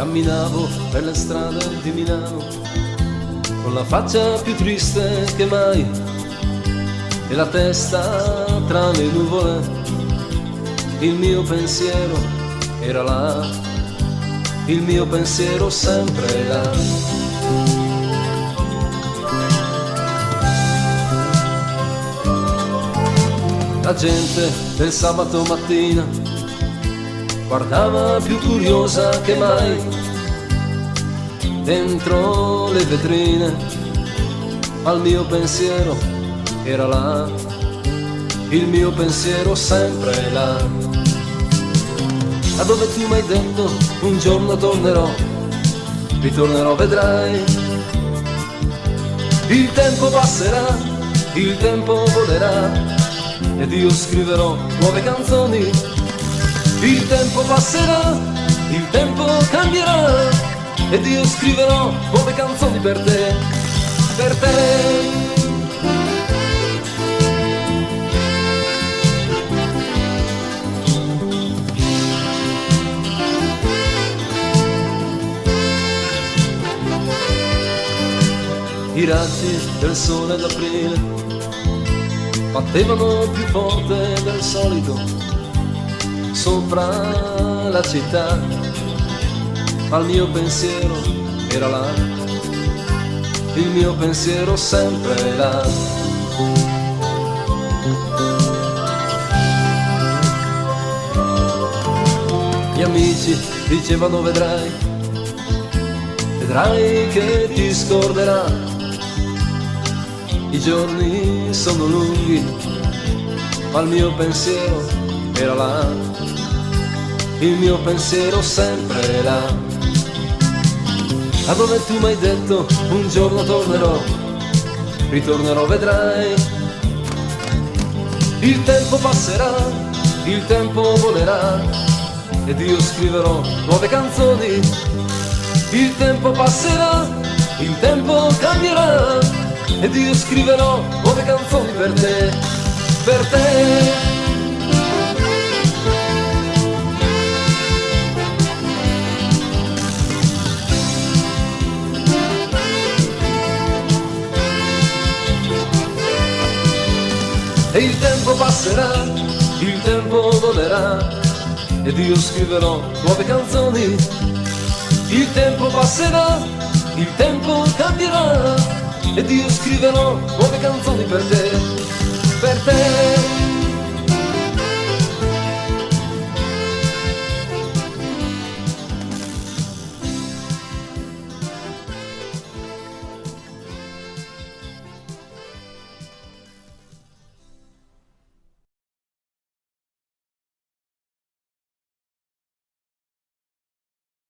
Camminavo per le strade di Milano con la faccia più triste che mai e la testa tra le nuvole. Il mio pensiero era là, il mio pensiero sempre là. La gente del sabato mattina guardava più curiosa che mai dentro le vetrine, ma il mio pensiero era là, il mio pensiero sempre là. A dove tu mi hai detto un giorno tornerò, ritornerò vedrai. Il tempo passerà, il tempo volerà ed io scriverò nuove canzoni. Il tempo passerà, il tempo cambierà ed io scriverò nuove canzoni per te, per te. I raggi del sole d'aprile battevano più forte del solito sopra la città, ma il mio pensiero era là, il mio pensiero sempre là. Gli amici dicevano vedrai, vedrai che ti scorderà. I giorni sono lunghi, ma il mio pensiero era là, il mio pensiero sempre là. A dove tu mi hai detto un giorno tornerò, ritornerò vedrai. Il tempo passerà, il tempo volerà ed io scriverò nuove canzoni. Il tempo passerà, il tempo cambierà ed io scriverò nuove canzoni per te, per te. E il tempo passerà, il tempo volerà ed io scriverò nuove canzoni. Il tempo passerà, il tempo cambierà ed io scriverò nuove canzoni per te.